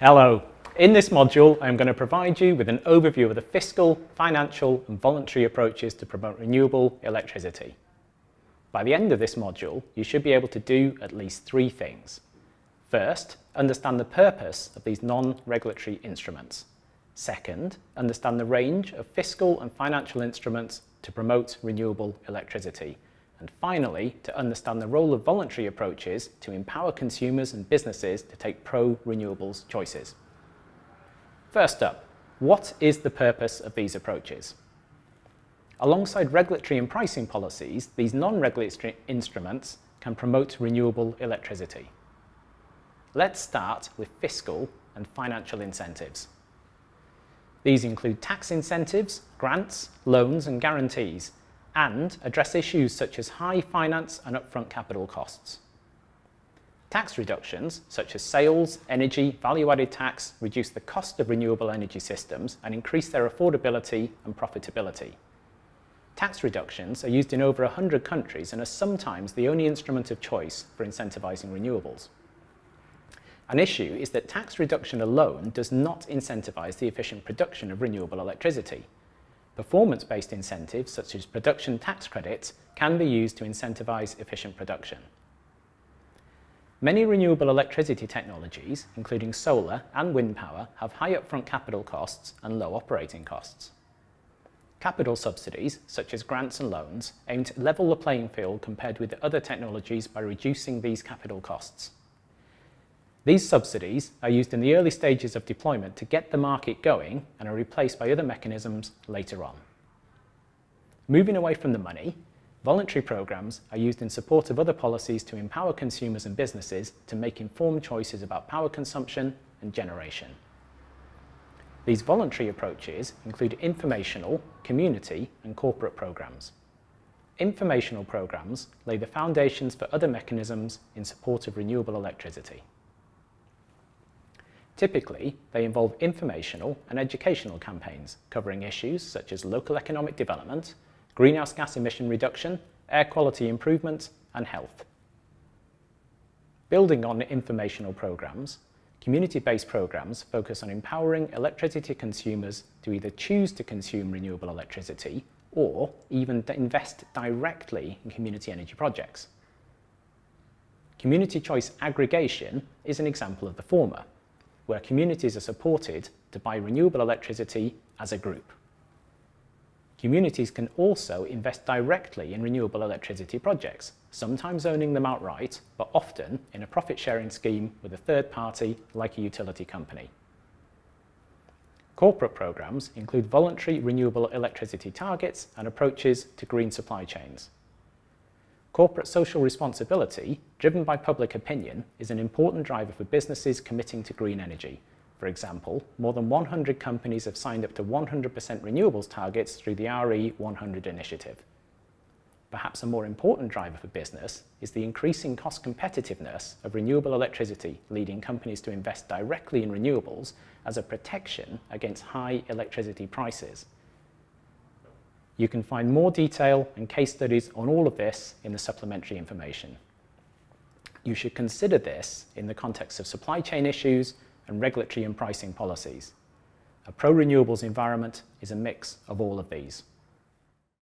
Hello. In this module, I'm going to provide you with an overview of the fiscal, financial and voluntary approaches to promote renewable electricity. By the end of this module, you should be able to do at least three things. First, understand the purpose of these non-regulatory instruments. Second, understand the range of fiscal and financial instruments to promote renewable electricity. And finally, to understand the role of voluntary approaches to empower consumers and businesses to take pro-renewables choices. First up, what is the purpose of these approaches? Alongside regulatory and pricing policies, these non-regulatory instruments can promote renewable electricity. Let's start with fiscal and financial incentives. These include tax incentives, grants, loans and guarantees, and address issues such as high finance and upfront capital costs. Tax reductions, such as sales, energy, value-added tax, reduce the cost of renewable energy systems and increase their affordability and profitability. Tax reductions are used in over 100 countries and are sometimes the only instrument of choice for incentivizing renewables. An issue is that tax reduction alone does not incentivize the efficient production of renewable electricity. Performance-based incentives, such as production tax credits, can be used to incentivize efficient production. Many renewable electricity technologies, including solar and wind power, have high upfront capital costs and low operating costs. Capital subsidies, such as grants and loans, aim to level the playing field compared with other technologies by reducing these capital costs. These subsidies are used in the early stages of deployment to get the market going and are replaced by other mechanisms later on. Moving away from the money, voluntary programs are used in support of other policies to empower consumers and businesses to make informed choices about power consumption and generation. These voluntary approaches include informational, community and corporate programs. Informational programs lay the foundations for other mechanisms in support of renewable electricity. Typically, they involve informational and educational campaigns covering issues such as local economic development, greenhouse gas emission reduction, air quality improvement, and health. Building on informational programs, community-based programs focus on empowering electricity consumers to either choose to consume renewable electricity or even invest directly in community energy projects. Community choice aggregation is an example of the former, where communities are supported to buy renewable electricity as a group. Communities can also invest directly in renewable electricity projects, sometimes owning them outright, but often in a profit-sharing scheme with a third party like a utility company. Corporate programs include voluntary renewable electricity targets and approaches to green supply chains. Corporate social responsibility, driven by public opinion, is an important driver for businesses committing to green energy. For example, more than 100 companies have signed up to 100% renewables targets through the RE100 initiative. Perhaps a more important driver for business is the increasing cost competitiveness of renewable electricity, leading companies to invest directly in renewables as a protection against high electricity prices. You can find more detail and case studies on all of this in the supplementary information. You should consider this in the context of supply chain issues and regulatory and pricing policies. A pro-renewables environment is a mix of all of these.